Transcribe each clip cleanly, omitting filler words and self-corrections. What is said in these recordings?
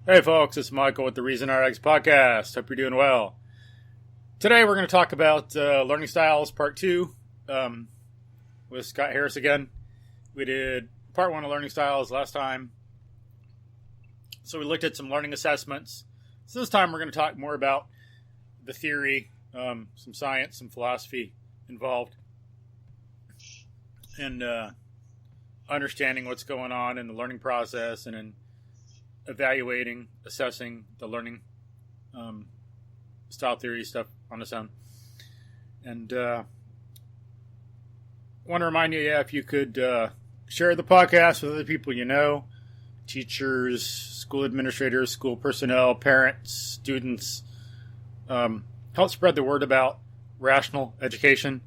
Hey folks, it's Michael with the Reason RX podcast. Hope you're doing well. Today we're going to talk about learning styles part 2 with Scott Harris again. We did part 1 of learning styles last time. So we looked at some learning assessments. So this time we're going to talk more about the theory, some science, some philosophy involved, and understanding what's going on in the learning process and in evaluating, assessing the learning style theory stuff on its own. And want to remind you, if you could share the podcast with other people you know, teachers, school administrators, school personnel, parents, students, help spread the word about rational education.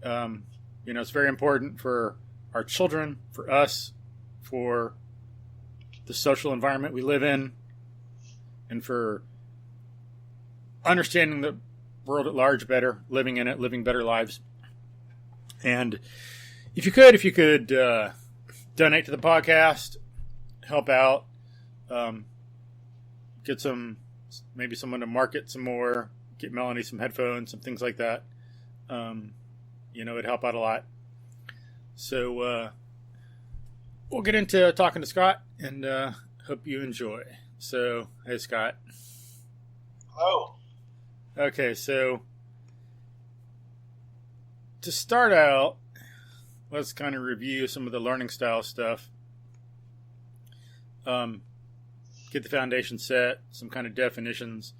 It's very important for our children, for us, for the social environment we live in, and for understanding the world at large better, living in it, living better lives. And if you could donate to the podcast, help out, get maybe someone to market some more, get Melanie some headphones, some things like that. It'd help out a lot. So we'll get into talking to Scott, and hope you enjoy. So, hey, Scott. Hello. Okay, so to start out, let's kind of review some of the learning style stuff. Get the foundation set, some kind of definitions,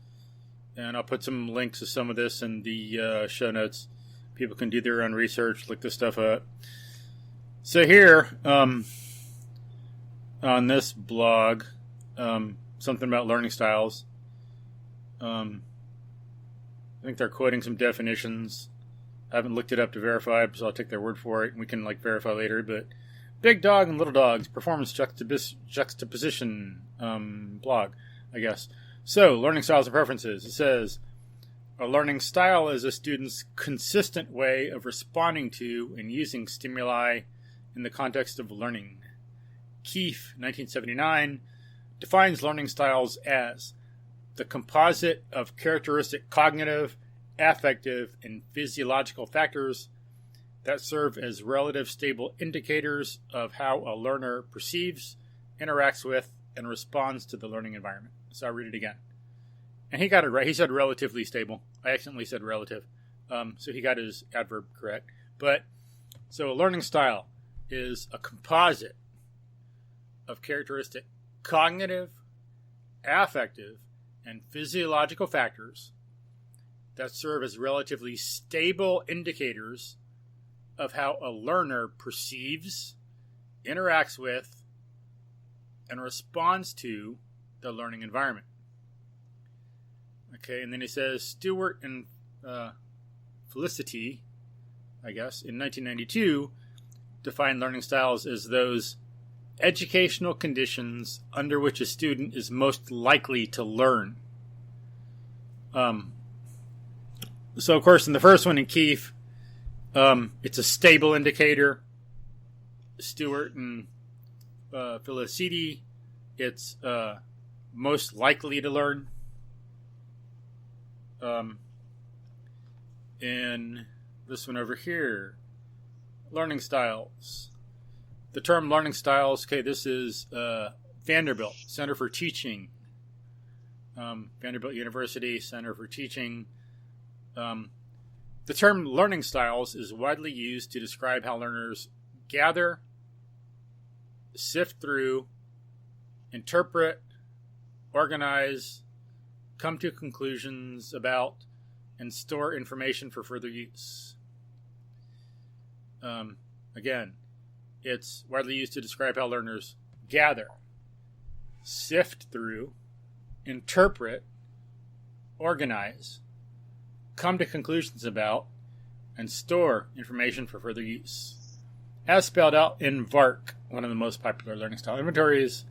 and I'll put some links to some of this in the show notes. People can do their own research, look this stuff up. So here, on this blog, something about learning styles. I think they're quoting some definitions. I haven't looked it up to verify, so I'll take their word for it, and we can verify later. But Big Dog and Little Dogs, Performance Juxtaposition blog, I guess. So, learning styles and preferences. It says, a learning style is a student's consistent way of responding to and using stimuli in the context of learning. Keefe, 1979, defines learning styles as the composite of characteristic cognitive, affective, and physiological factors that serve as relative stable indicators of how a learner perceives, interacts with, and responds to the learning environment. So I'll read it again. And he got it right. He said relatively stable. I accidentally said relative. So he got his adverb correct. So a learning style is a composite of characteristic cognitive, affective, and physiological factors that serve as relatively stable indicators of how a learner perceives, interacts with, and responds to the learning environment. Okay, and then he says Stewart and Felicity, I guess, in 1992, defined learning styles as those educational conditions under which a student is most likely to learn. So, of course, in the first one in Keefe, it's a stable indicator. Stewart and Felicity, it's most likely to learn. In this one over here, learning styles. The term learning styles, this is Vanderbilt, Center for Teaching. Vanderbilt University, Center for Teaching. The term learning styles is widely used to describe how learners gather, sift through, interpret, organize, come to conclusions about, and store information for further use. Again, it's widely used to describe how learners gather, sift through, interpret, organize, come to conclusions about, and store information for further use. As spelled out in VARC, one of the most popular learning style inventories,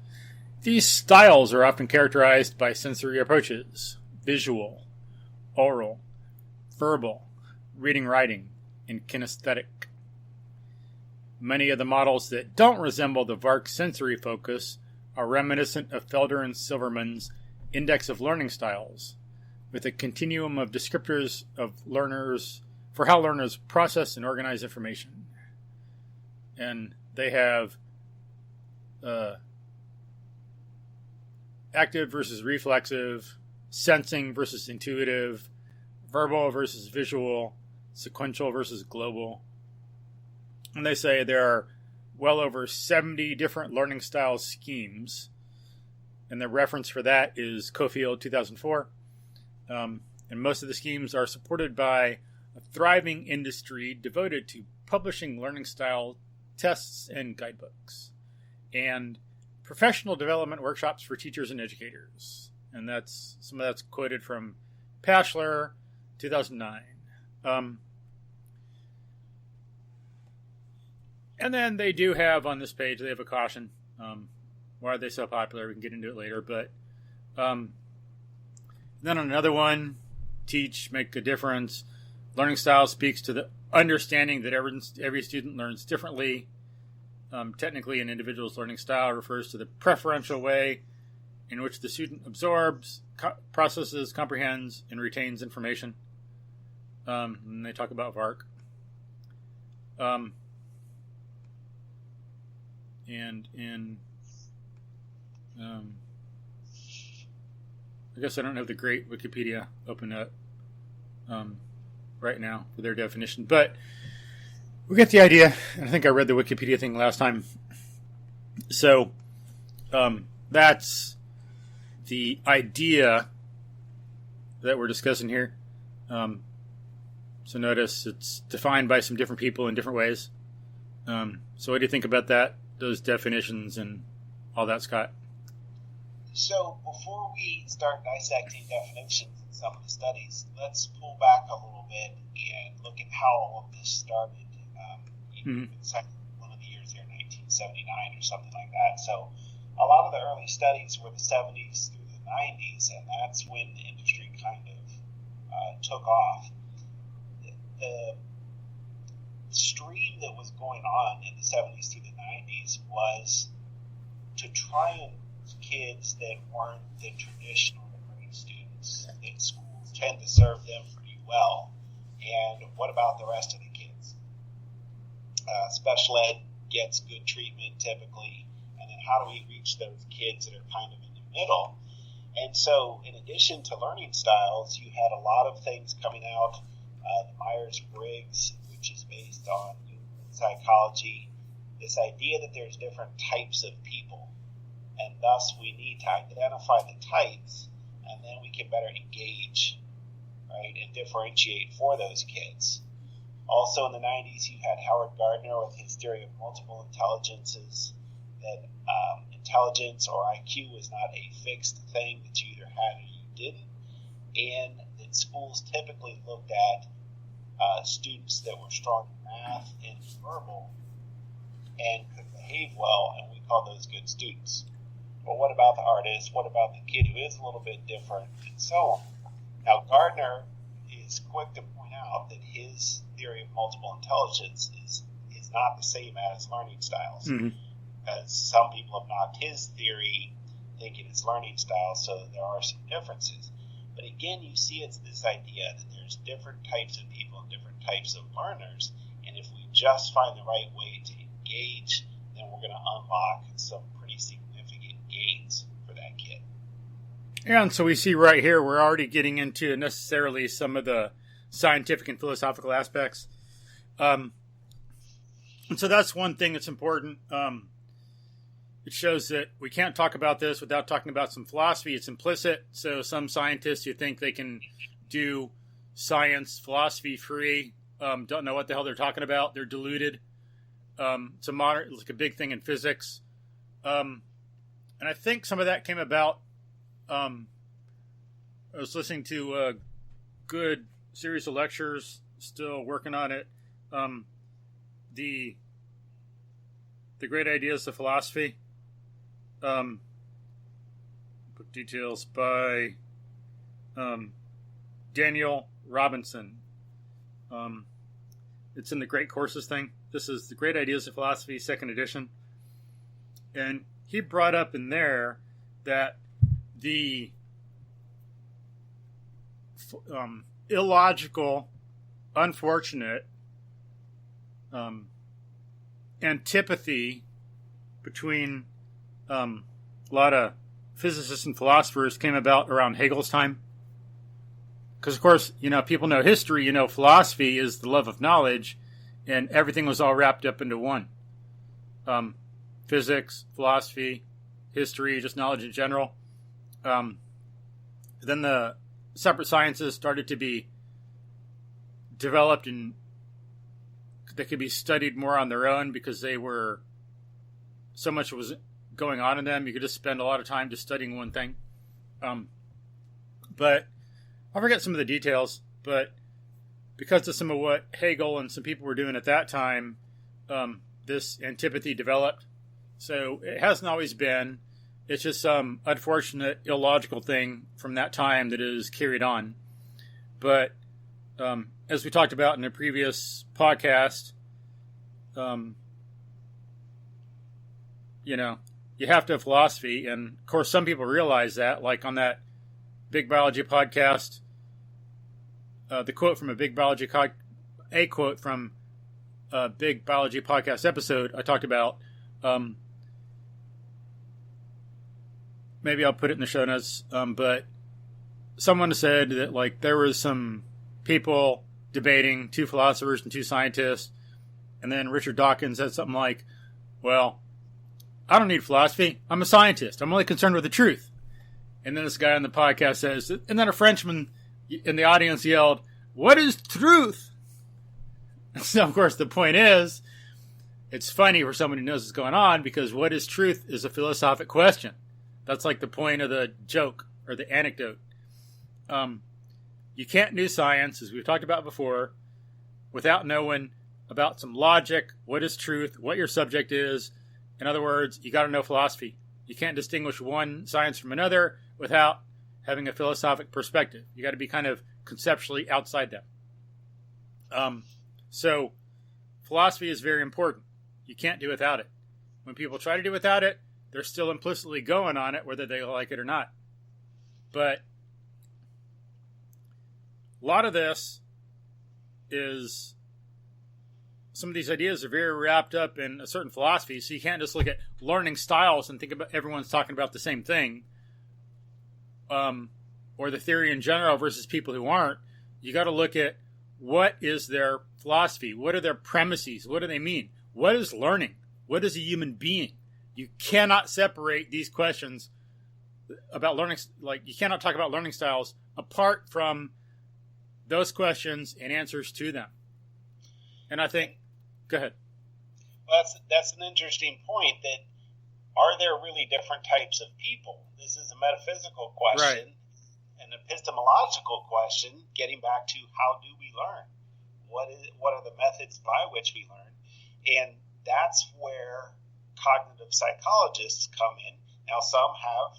these styles are often characterized by sensory approaches: visual, oral, verbal, reading, writing, and kinesthetic. Many of the models that don't resemble the VARC sensory focus are reminiscent of Felder and Silverman's Index of Learning Styles, with a continuum of descriptors of learners for how learners process and organize information. And they have active versus reflexive, sensing versus intuitive, verbal versus visual, sequential versus global. And they say there are well over 70 different learning style schemes. And the reference for that is Cofield 2004. And most of the schemes are supported by a thriving industry devoted to publishing learning style tests and guidebooks, and professional development workshops for teachers and educators. And that's some of that's quoted from Patchler, 2009. And then they do have on this page, they have a caution. Why are they so popular? We can get into it later. But then on another one, teach, make a difference. Learning style speaks to the understanding that every student learns differently. Technically, an individual's learning style refers to the preferential way in which the student absorbs, processes, comprehends, and retains information. And they talk about VARC. And in, I guess I don't have the great Wikipedia open up right now for their definition, but we get the idea. And I think I read the Wikipedia thing last time. So that's the idea that we're discussing here. So notice it's defined by some different people in different ways. So what do you think about that? Those definitions and all that, Scott? So before we start dissecting definitions in some of the studies, let's pull back a little bit and look at how all of this started. One of the years here, 1979 or something like that. So a lot of the early studies were the 70s through the 90s, and that's when the industry kind of took off. The stream that was going on in the 70s through the 90s was to try and kids that weren't the traditional grade students, that schools tend to serve them pretty well. And what about the rest of the kids? Special ed gets good treatment typically, and then how do we reach those kids that are kind of in the middle? And so in addition to learning styles, you had a lot of things coming out. The Myers-Briggs, which is based on human psychology, this idea that there's different types of people, and thus we need to identify the types, and then we can better engage, right, and differentiate for those kids. Also in the 90s, you had Howard Gardner with his theory of multiple intelligences, that intelligence or IQ was not a fixed thing that you either had or you didn't, and that schools typically looked at students that were strong in math and verbal and could behave well, and we call those good students. But what about the artist? What about the kid who is a little bit different, and so on? Now, Gardner is quick to point out that his theory of multiple intelligence is not the same as learning styles. As some people have knocked his theory thinking it's learning styles, so there are some differences. But again, you see it's this idea that there's different types of people and different types of learners, and if we just find the right way to engage, then we're going to unlock some pretty significant gains for that kid. Yeah, and so we see right here, we're already getting into necessarily some of the scientific and philosophical aspects. And so that's one thing that's important. It shows that we can't talk about this without talking about some philosophy. It's implicit. So some scientists who think they can do science philosophy free don't know what the hell they're talking about. It's like a big thing in physics. And I think some of that came about. I was listening to a good series of lectures, still working on it. The Great Ideas of Philosophy. Book details by Daniel Robinson. It's in the Great Courses thing. This is the Great Ideas of Philosophy, second edition. And he brought up in there that the illogical, unfortunate antipathy between a lot of physicists and philosophers came about around Hegel's time. Because, of course, people know history, philosophy is the love of knowledge, and everything was all wrapped up into one. Physics, philosophy, history, just knowledge in general. Then the separate sciences started to be developed, and they could be studied more on their own because so much was going on in them. You could just spend a lot of time just studying one thing. But I forget some of the details, but because of some of what Hegel and some people were doing at that time, this antipathy developed. So it hasn't always been. It's just some unfortunate, illogical thing from that time that is carried on. But as we talked about in a previous podcast, you have to have philosophy. And, of course, some people realize that, like on that Big Biology podcast, the quote from a quote from a Big Biology podcast episode I talked about. Maybe I'll put it in the show notes. But someone said that like there was some people debating, 2 philosophers and 2 scientists, and then Richard Dawkins said something like, "Well, I don't need philosophy. I'm a scientist. I'm only concerned with the truth." And then this guy on the podcast says, and then a Frenchman in the audience yelled, "What is truth?" So, of course, the point is, it's funny for someone who knows what's going on, because what is truth is a philosophic question. That's like the point of the joke or the anecdote. You can't do science, as we've talked about before, without knowing about some logic, what is truth, what your subject is. In other words, you got to know philosophy. You can't distinguish one science from another without having a philosophic perspective. You got to be kind of conceptually outside that. So philosophy is very important. You can't do without it. When people try to do without it, they're still implicitly going on it, whether they like it or not. But a lot of this is, some of these ideas are very wrapped up in a certain philosophy, so you can't just look at learning styles and think about everyone's talking about the same thing, or the theory in general versus people who aren't. You got to look at what is their philosophy, what are their premises, what do they mean, what is learning, what is a human being. You cannot separate these questions about learning, like you cannot talk about learning styles apart from those questions and answers to them. And I think, go ahead. Well, that's an interesting point, that are there really different types of people? This is a metaphysical question, right. An epistemological question, getting back to how do we learn? What are the methods by which we learn? And that's where cognitive psychologists come in. Now, some have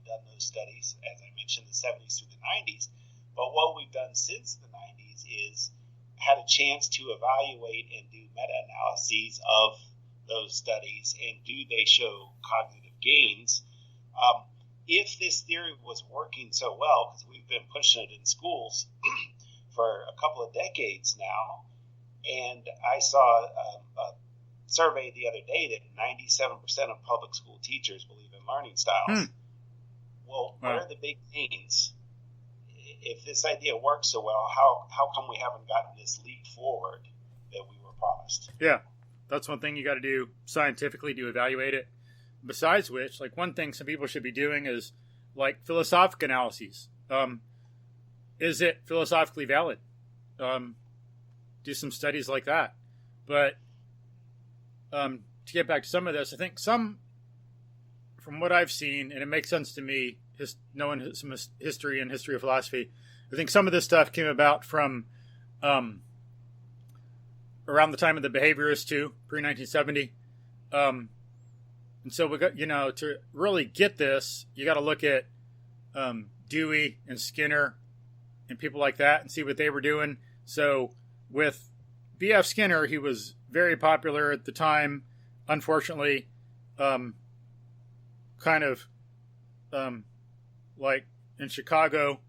done those studies, as I mentioned, the 70s through the 90s. But what we've done since the 90s is had a chance to evaluate and do meta-analyses of those studies, and do they show cognitive gains? If this theory was working so well, because we've been pushing it in schools for a couple of decades now, and I saw a survey the other day that 97% of public school teachers believe in learning styles. Well, what are the big gains? If this idea works so well, how come we haven't gotten this leap forward that we were promised? Yeah, that's one thing you got to do scientifically to evaluate it. Besides which, like one thing some people should be doing is like philosophic analyses. Is it philosophically valid? Do some studies like that. But to get back to some of this, I think some, from what I've seen, and it makes sense to me, knowing some history and history of philosophy, I think some of this stuff came about from around the time of the behaviorists too, pre-1970. And so we got, to really get this, you got to look at Dewey and Skinner and people like that and see what they were doing. So with B.F. Skinner, he was very popular at the time. Unfortunately, kind of like in Chicago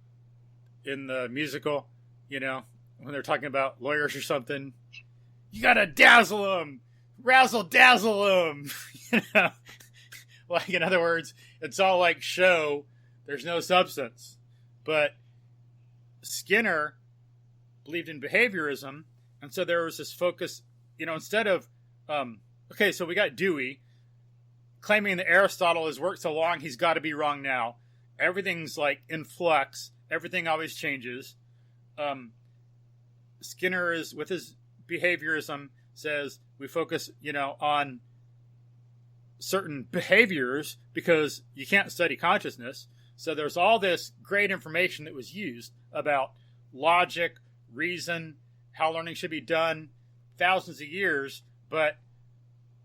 in the musical, when they're talking about lawyers or something, you gotta dazzle them, razzle dazzle them. Like, in other words, it's all like show. There's no substance. But Skinner believed in behaviorism, and so there was this focus, instead of, okay, so we got Dewey claiming that Aristotle has worked so long, he's got to be wrong now. Everything's like in flux. Everything always changes. Skinner is, with his behaviorism, says we focus, on certain behaviors because you can't study consciousness. So there's all this great information that was used about logic, reason, how learning should be done, thousands of years, but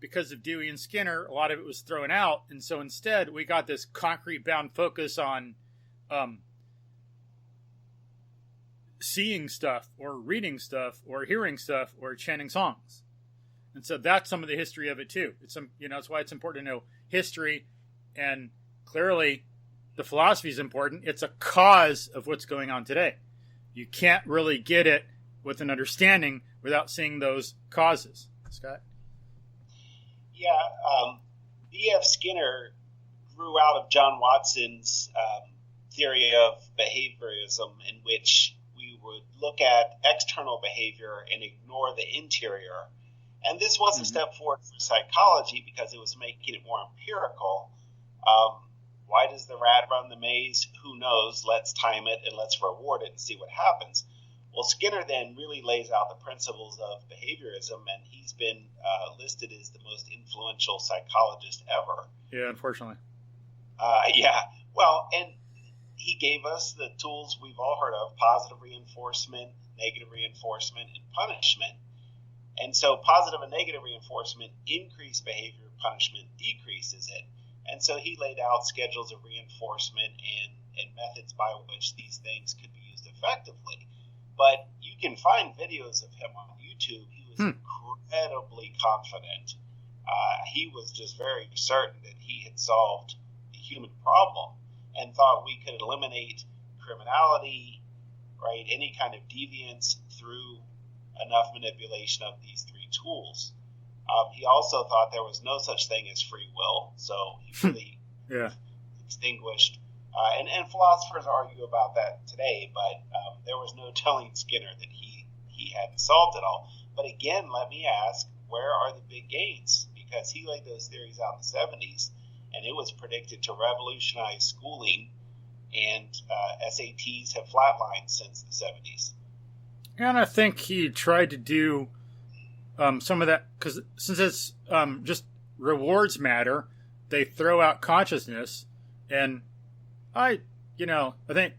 because of Dewey and Skinner, a lot of it was thrown out. And so instead, we got this concrete bound focus on seeing stuff or reading stuff or hearing stuff or chanting songs. And so that's some of the history of it too. It's that's why it's important to know history, and clearly the philosophy is important. It's a cause of what's going on today. You can't really get it with an understanding without seeing those causes. Scott? Yeah, B.F. Skinner grew out of John Watson's theory of behaviorism, in which we would look at external behavior and ignore the interior. And this was a step forward for psychology because it was making it more empirical. Why does the rat run the maze? Who knows? Let's time it and let's reward it and see what happens. Well, Skinner then really lays out the principles of behaviorism, and he's been listed as the most influential psychologist ever. Yeah, unfortunately. Yeah. Well, and he gave us the tools we've all heard of: positive reinforcement, negative reinforcement, and punishment. And so positive and negative reinforcement increase behavior, punishment decreases it. And so he laid out schedules of reinforcement and methods by which these things could be used effectively. But you can find videos of him on YouTube. He was incredibly confident. He was just very certain that he had solved the human problem and thought we could eliminate criminality, right, any kind of deviance through enough manipulation of these three tools. He also thought there was no such thing as free will, so he really extinguished. And philosophers argue about that today, but there was no telling Skinner that he hadn't solved it all. But again, let me ask, where are the big gains? Because he laid those theories out in the 70s, and it was predicted to revolutionize schooling, and SATs have flatlined since the 70s. And I think he tried to do some of that, because since it's just rewards matter, they throw out consciousness. And I think,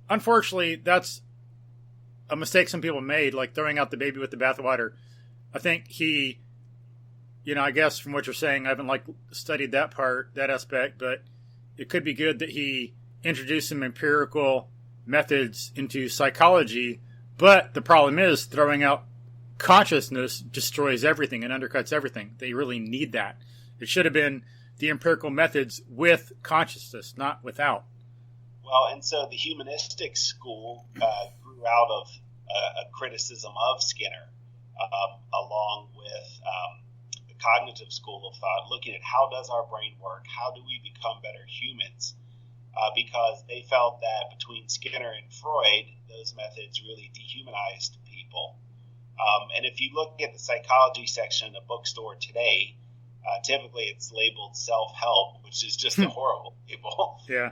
unfortunately, that's a mistake some people made, like throwing out the baby with the bathwater. I think he, I guess from what you're saying, I haven't studied that aspect, but it could be good that he introduced some empirical methods into psychology. But the problem is, throwing out consciousness destroys everything and undercuts everything. They really need that. It should have been the empirical methods with consciousness, not without. Well, and so the Humanistic School grew out of a criticism of Skinner, along with the Cognitive School of Thought, looking at how does our brain work, how do we become better humans, because they felt that between Skinner and Freud, those methods really dehumanized people. And if you look at the psychology section in a bookstore today, typically it's labeled self-help, which is just a horrible label. Yeah.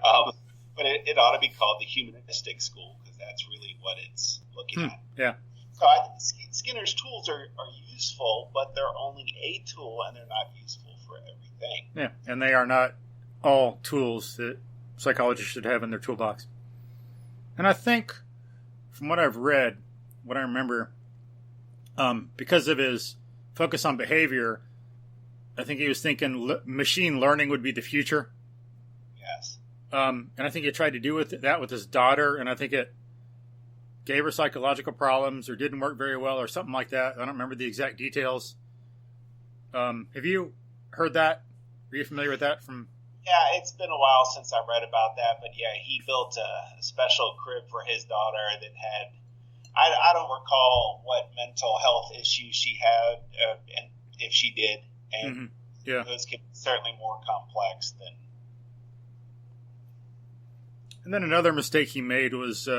But it ought to be called the Humanistic School, because that's really what it's looking at. Yeah. So I think Skinner's tools are useful, but they're only a tool, and they're not useful for everything. Yeah, and they are not all tools that psychologists should have in their toolbox. And I think, from what I've read, what I remember, because of his focus on behavior, I think he was thinking machine learning would be the future. Yes. And I think he tried to do that with his daughter, and I think it gave her psychological problems or didn't work very well or something like that. I don't remember the exact details. Have you heard that? Are you familiar with that from Yeah, it's been a while since I read about that, but yeah, he built a special crib for his daughter that had, I don't recall what mental health issues she had, and if she did, and Mm-hmm. Yeah. those can be certainly more complex than. And then another mistake he made was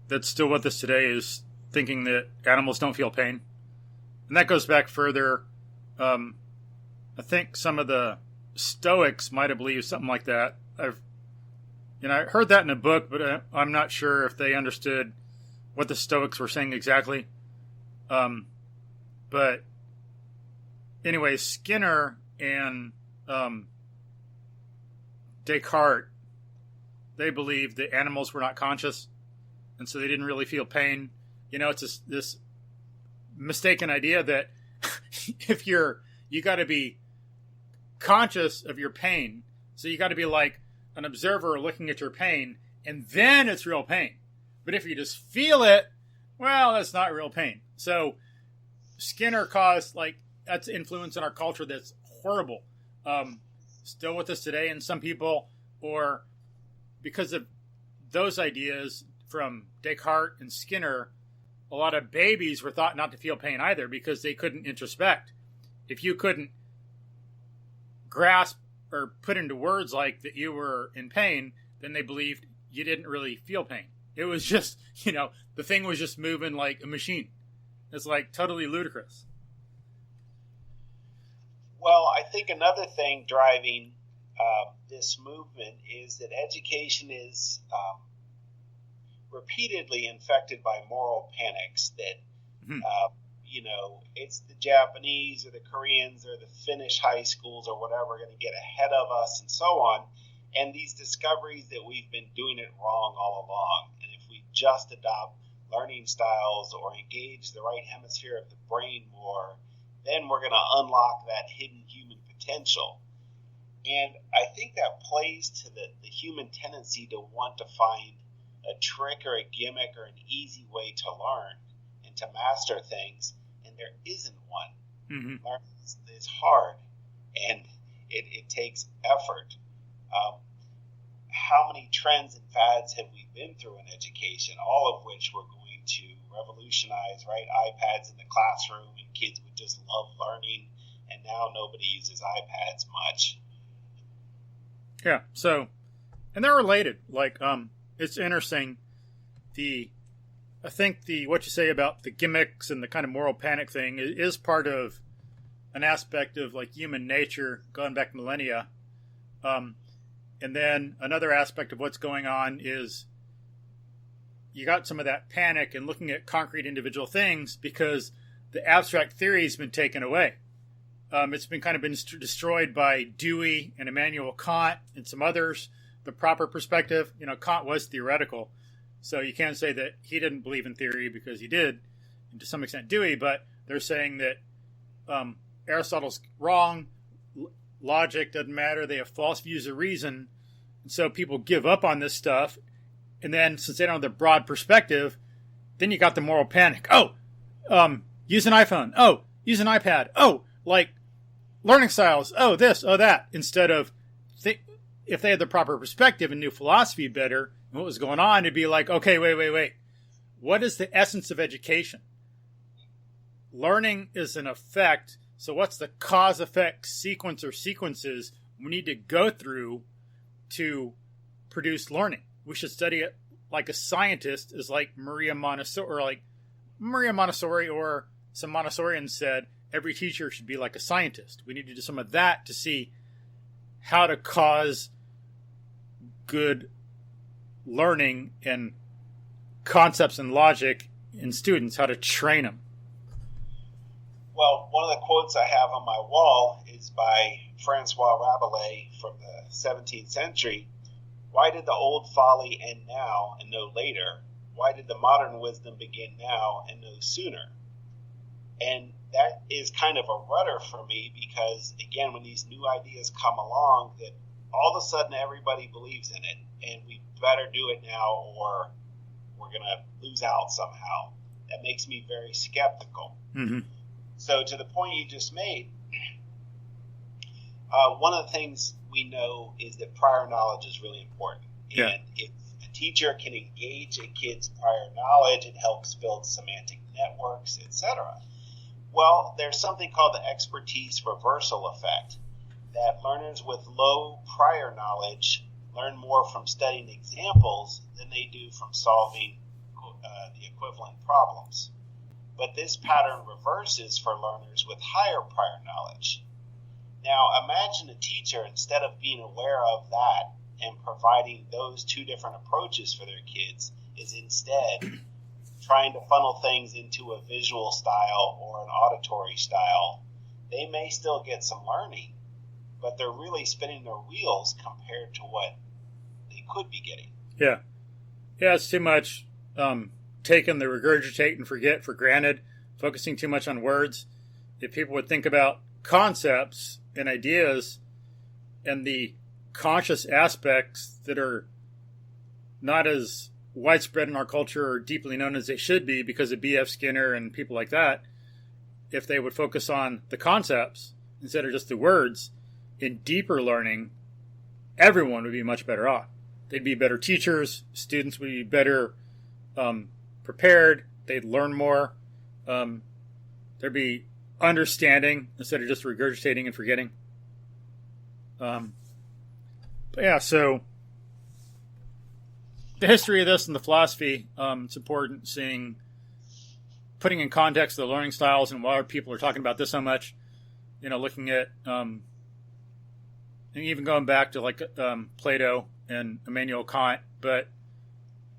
that's still with us today is thinking that animals don't feel pain. And that goes back further. I think some of the Stoics might have believed something like that. I heard that in a book, but I'm not sure if they understood what the Stoics were saying exactly. But anyway, Skinner and Descartes, they believed that animals were not conscious, and so they didn't really feel pain. It's this mistaken idea that if you got to be conscious of your pain, so you got to be like an observer looking at your pain, and then it's real pain. But if you just feel it, well, that's not real pain. So Skinner caused that's influence in our culture that's horrible. Still with us today, and some people, or because of those ideas from Descartes and Skinner, a lot of babies were thought not to feel pain either because they couldn't introspect. If you couldn't grasp or put into words like that you were in pain, then they believed you didn't really feel pain. It was just, the thing was just moving like a machine. It's totally ludicrous. Well, I think another thing driving this movement is that education is repeatedly infected by moral panics that, it's the Japanese or the Koreans or the Finnish high schools or whatever going to get ahead of us and so on. And these discoveries that we've been doing it wrong all along. And if we just adopt learning styles or engage the right hemisphere of the brain more, then we're going to unlock that hidden human potential. And I think that plays to the human tendency to want to find a trick or a gimmick or an easy way to learn and to master things, and there isn't one. Mm-hmm. Learning is hard, and it takes effort. How many trends and fads have we been through in education, all of which were going to revolutionize, right? iPads in the classroom, and kids would just love learning, and now nobody uses iPads much. Yeah, so, and they're related. It's interesting. I think what you say about the gimmicks and the kind of moral panic thing is part of an aspect of human nature going back millennia. And then another aspect of what's going on is you got some of that panic and looking at concrete individual things because the abstract theory has been taken away. It's been kind of been destroyed by Dewey and Immanuel Kant and some others. The proper perspective, Kant was theoretical, so you can't say that he didn't believe in theory because he did, and to some extent Dewey, but they're saying that Aristotle's wrong, logic doesn't matter, they have false views of reason, and so people give up on this stuff, and then since they don't have the broad perspective, then you got the moral panic. Use an iPhone. Use an iPad. Learning styles. This, that. Instead of, if they had the proper perspective and knew philosophy better and what was going on, it'd be okay, wait. What is the essence of education? Learning is an effect. So what's the cause-effect sequence or sequences we need to go through to produce learning? We should study it like a scientist, is like Maria Montessori, or some Montessorians said, every teacher should be like a scientist. We need to do some of that to see how to cause good learning and concepts and logic in students, how to train them. Well, one of the quotes I have on my wall is by Francois Rabelais from the 17th century. Why did the old folly end now and no later? Why did the modern wisdom begin now and no sooner? And that is kind of a rudder for me because, again, when these new ideas come along, that all of a sudden everybody believes in it, and we better do it now or we're going to lose out somehow. That makes me very skeptical. Mm-hmm. So to the point you just made, one of the things we know is that prior knowledge is really important. Yeah. And if a teacher can engage a kid's prior knowledge, it helps build semantic networks, etc. Well, there's something called the expertise reversal effect, that learners with low prior knowledge learn more from studying examples than they do from solving the equivalent problems. But this pattern reverses for learners with higher prior knowledge. Now, imagine a teacher, instead of being aware of that and providing those two different approaches for their kids, is instead trying to funnel things into a visual style or an auditory style. They may still get some learning, but they're really spinning their wheels compared to what they could be getting. Yeah. Yeah, it's too much taking the regurgitate and forget for granted, focusing too much on words. If people would think about concepts and ideas and the conscious aspects that are not as widespread in our culture or deeply known as they should be because of B.F. Skinner and people like that, if they would focus on the concepts instead of just the words in deeper learning, everyone would be much better off. They'd be better teachers, students would be better prepared, they'd learn more, there'd be understanding instead of just regurgitating and forgetting. But yeah, so the history of this and the philosophy, it's important putting in context the learning styles and why people are talking about this so much, looking at, and even going back to like Plato and Immanuel Kant, but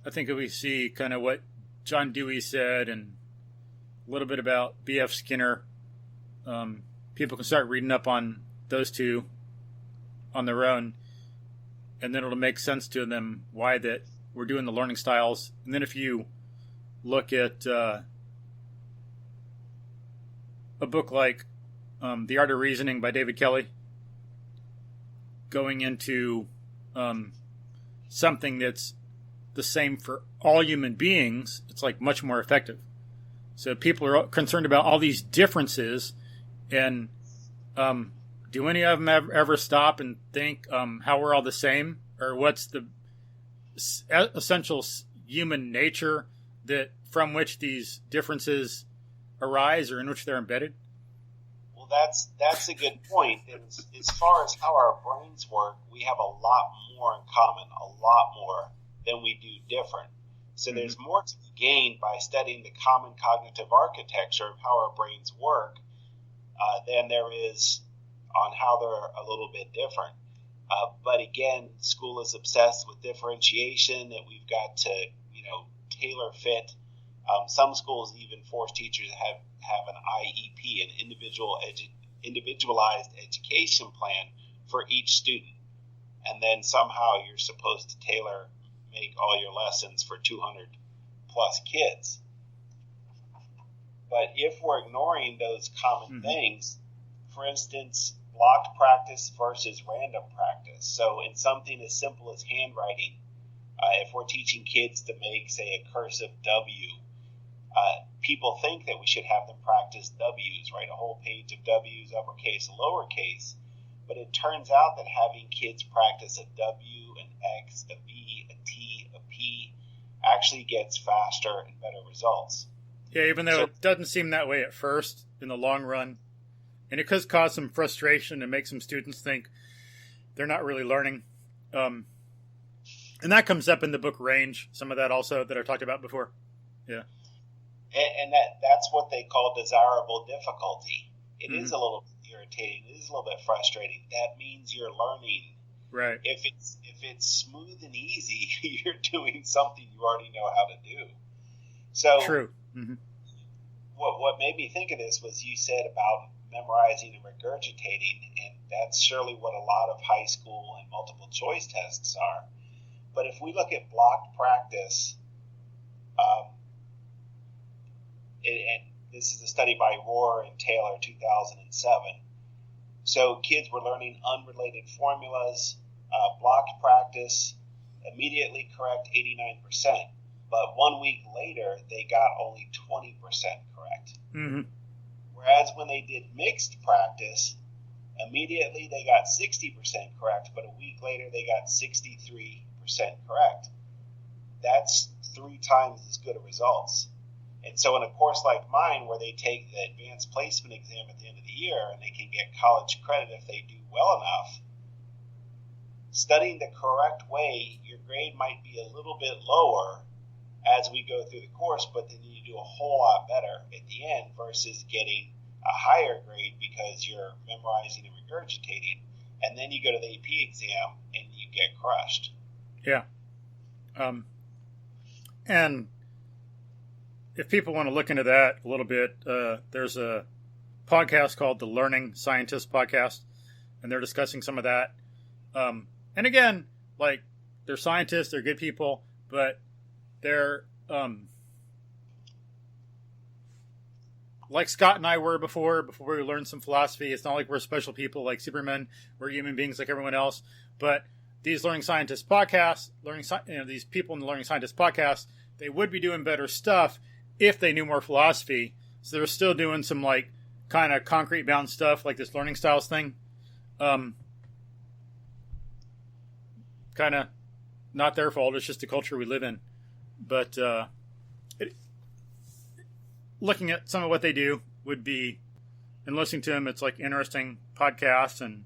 I think if we see kind of what John Dewey said and a little bit about B.F. Skinner, people can start reading up on those two on their own, and then it'll make sense to them why that we're doing the learning styles. And then if you look at a book like The Art of Reasoning by David Kelly, going into something that's the same for all human beings, it's like much more effective. So people are concerned about all these differences, and do any of them ever stop and think how we're all the same, or what's the essential human nature that from which these differences arise or in which they're embedded? Well, that's a good point. As far as how our brains work, we have a lot more in common, a lot more than we do different. So there's more to be gained by studying the common cognitive architecture of how our brains work than there is on how they're a little bit different. But again, school is obsessed with differentiation, that we've got to, tailor fit. Some schools even force teachers to have an IEP, an individualized education plan for each student. And then somehow you're supposed to make all your lessons for 200 plus kids. But if we're ignoring those common things, for instance, blocked practice versus random practice. So in something as simple as handwriting, if we're teaching kids to make, say, a cursive W, people think that we should have them practice W's, right? A whole page of W's, uppercase and lowercase. But it turns out that having kids practice a W, an X, a V, a T, a P actually gets faster and better results. Yeah, even though it doesn't seem that way at first, in the long run. And it could cause some frustration and make some students think they're not really learning. And that comes up in the book Range, some of that also that I talked about before. Yeah. And that's what they call desirable difficulty. It is a little irritating. It is a little bit frustrating. That means you're learning. Right. If it's smooth and easy, you're doing something you already know how to do. So true. What made me think of this was you said about memorizing and regurgitating, and that's surely what a lot of high school and multiple choice tests are. But if we look at blocked practice, and this is a study by Rohr and Taylor, 2007. So kids were learning unrelated formulas, blocked practice, immediately correct 89%. But 1 week later, they got only 20% correct. Whereas when they did mixed practice, Immediately they got 60% correct, but a week later they got 63% correct. That's 3 times as good a results. And so in a course like mine, where they take the advanced placement exam at the end of the year and they can get college credit if they do well enough, studying the correct way, your grade might be a little bit lower as we go through the course, but then you do a whole lot better at the end versus getting a higher grade because you're memorizing and regurgitating, and then you go to the AP exam and you get crushed. Yeah. And if people want to look into that a little bit, there's a podcast called the Learning Scientist Podcast, and they're discussing some of that. And again, like, they're scientists, they're good people, but they're like Scott and I were before we learned some philosophy. It's not like we're special people like Superman. We're human beings like everyone else. But these Learning Scientist podcasts, these people in the Learning Scientist podcast, they would be doing better stuff if they knew more philosophy. So they're still doing some like kind of concrete bound stuff like this learning styles thing. Kind of not their fault. It's just the culture we live in. But looking at some of what they do would be, and listening to them, it's like interesting podcasts and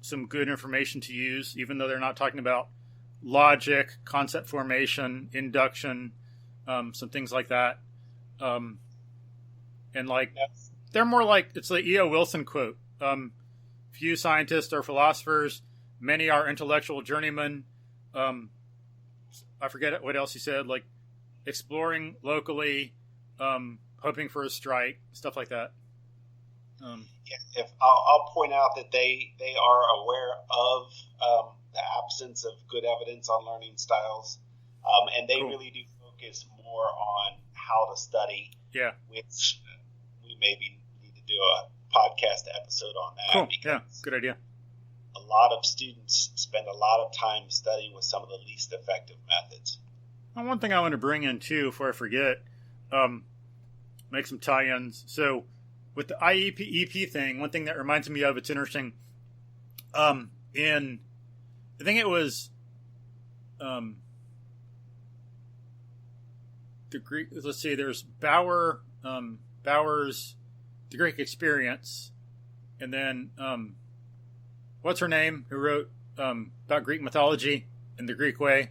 some good information to use, even though they're not talking about logic, concept formation, induction, some things like that. And like, they're more like, it's the E.O. Wilson quote. Few scientists are philosophers. Many are intellectual journeymen. I forget what else he said, like exploring locally, hoping for a strike, stuff like that. If I'll point out that they are aware of the absence of good evidence on learning styles, and they really do focus more on how to study. Yeah, which we maybe need to do a podcast episode on that. Cool. Yeah, good idea. A lot of students spend a lot of time studying with some of the least effective methods. Well, one thing I want to bring in too, before I forget, make some tie-ins. So with the IEP thing, one thing that reminds me of, it's interesting. I think it was the Greek. Let's see. There's Bauer's The Greek Experience, and then what's her name who wrote about Greek mythology in the Greek way?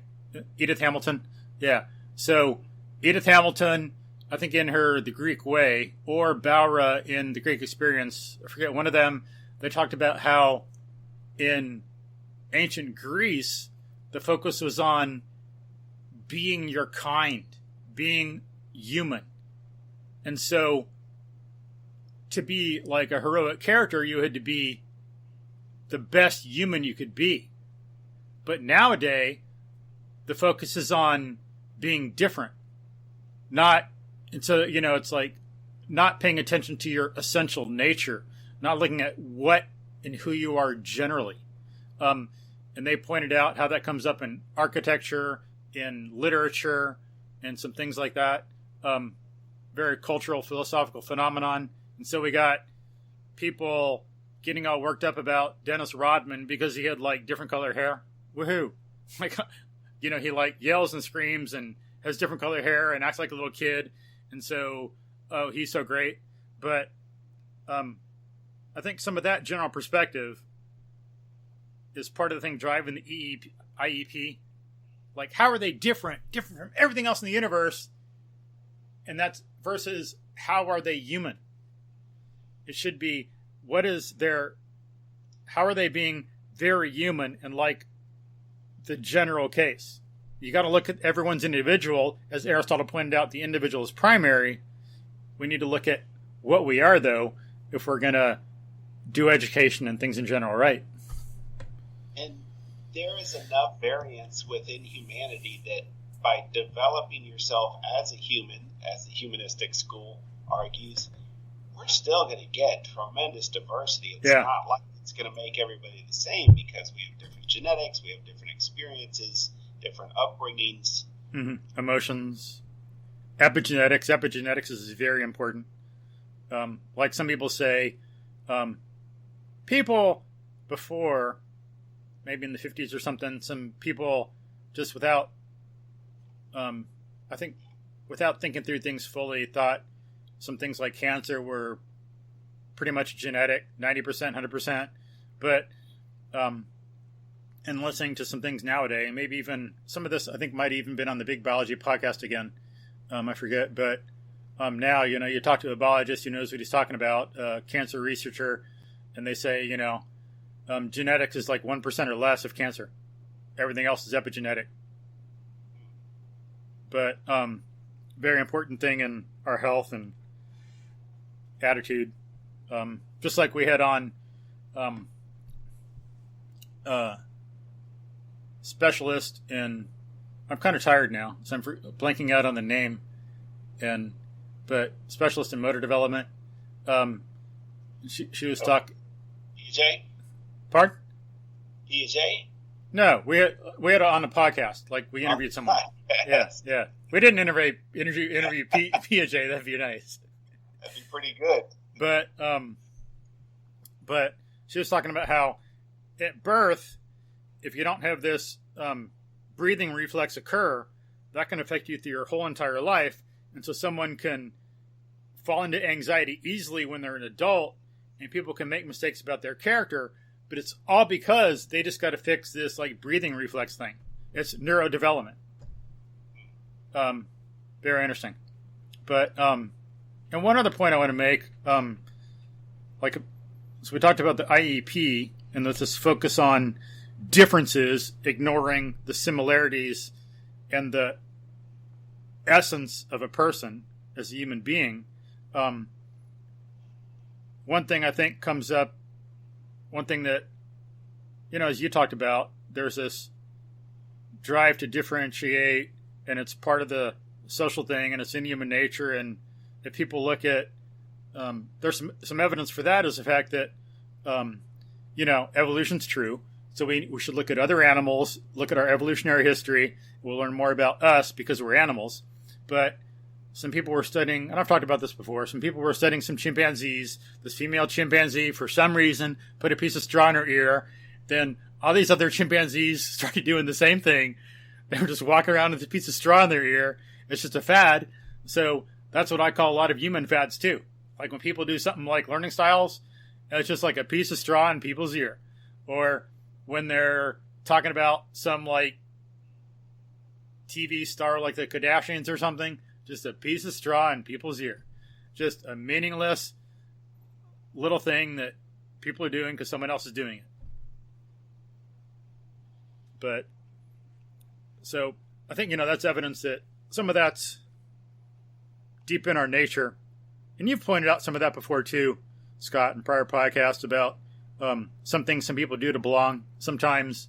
Edith Hamilton. Yeah. So Edith Hamilton, I think in her The Greek Way, or Bauer in The Greek Experience, I forget, one of them, they talked about how in ancient Greece, the focus was on being your kind, being human. And so to be like a heroic character, you had to be the best human you could be. But nowadays, the focus is on being different. And so, it's like not paying attention to your essential nature, not looking at what and who you are generally. And they pointed out how that comes up in architecture, in literature, and some things like that. Very cultural, philosophical phenomenon. And so we got people getting all worked up about Dennis Rodman because he had like different color hair. Woohoo! Like, he like yells and screams and has different color hair and acts like a little kid. And so, oh, he's so great. But I think some of that general perspective is part of the thing driving the IEP. Like, how are they different from everything else in the universe? And that's versus how are they human? It should be, how are they being very human and like the general case? You got to look at everyone's individual. As Aristotle pointed out, the individual is primary. We need to look at what we are, though, if we're going to do education and things in general right. And there is enough variance within humanity that by developing yourself as a human, as the Humanistic School argues, we're still going to get tremendous diversity. It's not like it's going to make everybody the same because we have different genetics, we have different experiences, different upbringings. Mm-hmm. Emotions. Epigenetics. Epigenetics is very important. Like some people say, people before, maybe in the 50s or something, some people just without, I think, without thinking through things fully, thought some things like cancer were pretty much genetic, 90%, 100%. But, and listening to some things nowadays, maybe even some of this, I think, might even been on the Big Biology podcast again. I forget. But now, you talk to a biologist who knows what he's talking about, cancer researcher, and they say, genetics is like 1% or less of cancer. Everything else is epigenetic. But very important thing in our health and attitude. Just like we had on specialist in, I'm kind of tired now, so I'm blanking out on the name, but specialist in motor development. She was talking. EJ? Pardon? EJ? No, we had on a podcast. Like we interviewed someone. Yes. Yeah. We didn't interview Piaget. That'd be nice. That'd be pretty good. But she was talking about how at birth, if you don't have this breathing reflex occur, that can affect you through your whole entire life. And so someone can fall into anxiety easily when they're an adult, and people can make mistakes about their character, but it's all because they just got to fix this like breathing reflex thing. It's neurodevelopment. Very interesting. But and one other point I want to make, so we talked about the IEP, and let's just focus on differences, ignoring the similarities and the essence of a person as a human being. One thing I think comes up, one thing that, as you talked about, there's this drive to differentiate, and it's part of the social thing, and it's in human nature. And if people look at, there's some evidence for that is the fact that, evolution's true. So we should look at other animals, look at our evolutionary history. We'll learn more about us because we're animals. But some people were studying, and I've talked about this before, some people were studying some chimpanzees. This female chimpanzee, for some reason, put a piece of straw in her ear. Then all these other chimpanzees started doing the same thing. They were just walking around with a piece of straw in their ear. It's just a fad. So that's what I call a lot of human fads too. Like when people do something like learning styles, it's just like a piece of straw in people's ear. Or when they're talking about some like TV star like the Kardashians or something, just a piece of straw in people's ear. Just a meaningless little thing that people are doing because someone else is doing it. But so I think, that's evidence that some of that's deep in our nature. And you've pointed out some of that before too, Scott, in prior podcasts about some things some people do to belong. Sometimes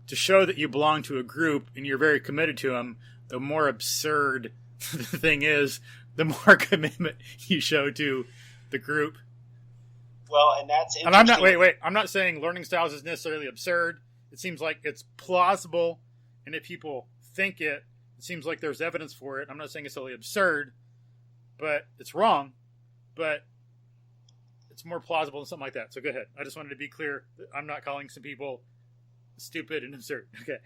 to show that you belong to a group and you're very committed to them, the more absurd the thing is, the more commitment you show to the group. Well, and that's interesting. And I'm not, wait, I'm not saying learning styles is necessarily absurd. It seems like it's plausible, and if people think it seems like there's evidence for it. I'm not saying it's totally absurd, but it's wrong. But it's more plausible than something like that. So go ahead. I just wanted to be clear that I'm not calling some people stupid and absurd. Okay.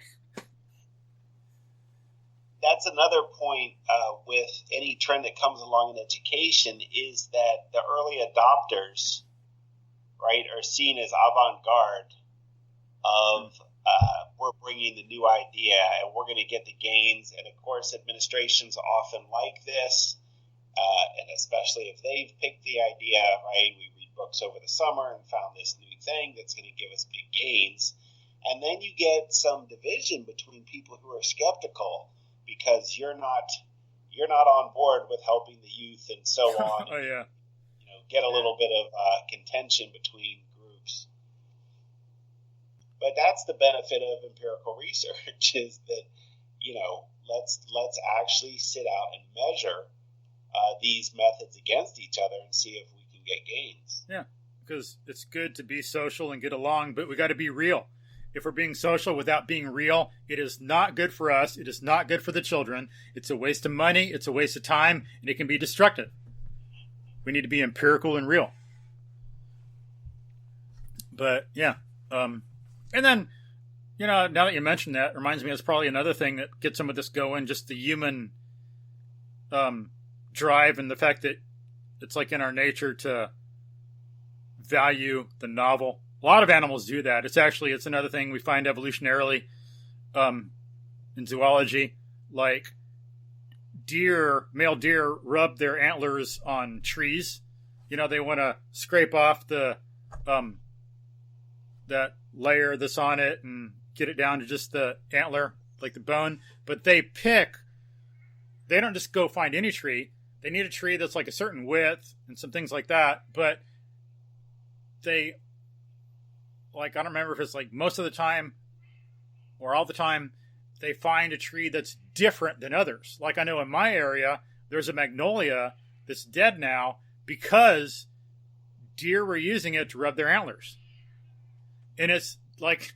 That's another point with any trend that comes along in education is that the early adopters, right, are seen as avant-garde of we're bringing the new idea and we're going to get the gains. And of course, administrations often like this, and especially if they've picked the idea, right, we read books over the summer and found this new thing that's going to give us big gains. And then you get some division between people who are skeptical because you're not on board with helping the youth and so on. Oh yeah. Get a little bit of contention between groups. But that's the benefit of empirical research is that, let's actually sit out and measure these methods against each other and see if we can get gains. Yeah, because it's good to be social and get along, but we got to be real. If we're being social without being real, it is not good for us. It is not good for the children. It's a waste of money. It's a waste of time, and it can be destructive. We need to be empirical and real. But yeah, and then now that you mentioned that, reminds me, it's probably another thing that gets some of this going. Just the human drive and the fact that it's like in our nature to value the novel. A lot of animals do that. It's another thing we find evolutionarily in zoology. Like male deer rub their antlers on trees. They want to scrape off the that layer that's on it and get it down to just the antler, like the bone. But they don't just go find any tree. They need a tree that's like a certain width and some things like that. But I don't remember if it's like most of the time or all the time, they find a tree that's different than others. Like I know in my area, there's a magnolia that's dead now because deer were using it to rub their antlers. And it's like,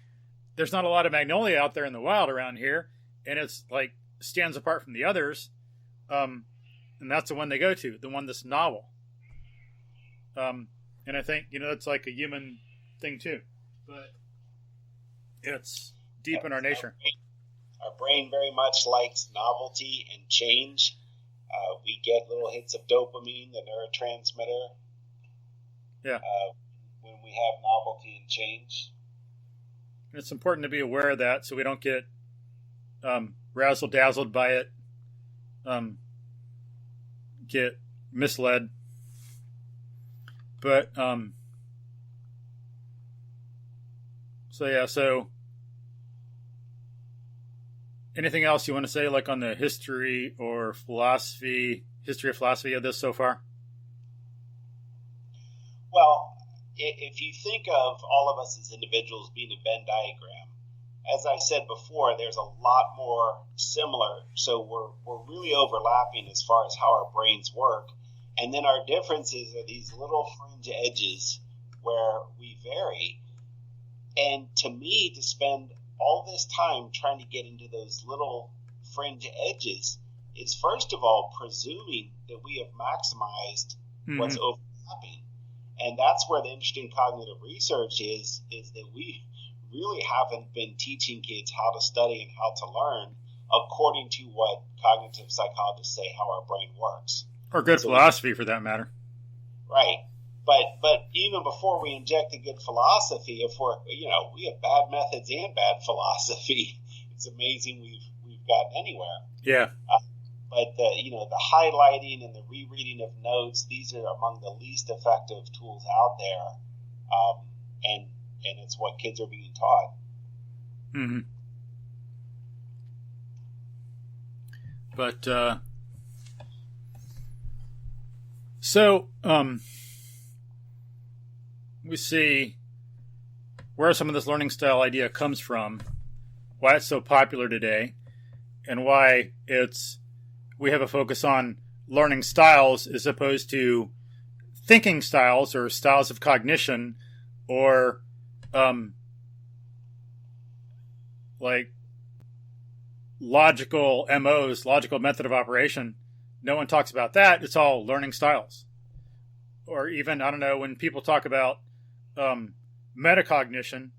there's not a lot of magnolia out there in the wild around here. And it's like, stands apart from the others. And that's the one they go to, the one that's novel. And I think, it's like a human thing too. But it's deep in our nature. Our brain very much likes novelty and change. We get little hits of dopamine, the neurotransmitter. Yeah. When we have novelty and change. It's important to be aware of that so we don't get razzle-dazzled by it, get misled. But, so anything else you want to say, like on the history of philosophy of this so far? Well, if you think of all of us as individuals being a Venn diagram, as I said before, there's a lot more similar. So we're really overlapping as far as how our brains work. And then our differences are these little fringe edges where we vary. And to me, to spend all this time trying to get into those little fringe edges is, first of all, presuming that we have maximized what's overlapping. And that's where the interesting cognitive research is that we really haven't been teaching kids how to study and how to learn according to what cognitive psychologists say how our brain works. Or good philosophy, for that matter. Right. But even before we inject a good philosophy, if we have bad methods and bad philosophy, it's amazing we've gotten anywhere. Yeah. But the highlighting and the rereading of notes, these are among the least effective tools out there, and it's what kids are being taught. Mm-hmm. But we see where some of this learning style idea comes from, why it's so popular today, and why we have a focus on learning styles as opposed to thinking styles or styles of cognition or like logical MOs, logical method of operation. No one talks about that. It's all learning styles. Or even, I don't know, when people talk about metacognition,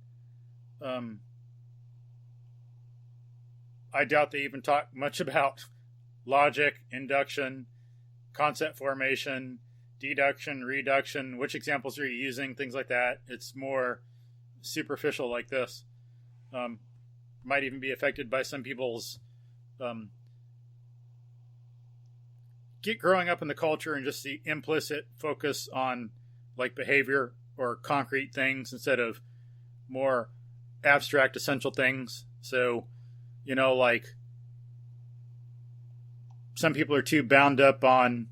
I doubt they even talk much about logic, induction, concept formation, deduction, reduction, which examples are you using, things like that. It's more superficial like this. Might even be affected by some people's growing up in the culture and just the implicit focus on like behavior or concrete things instead of more abstract essential things. So, like some people are too bound up on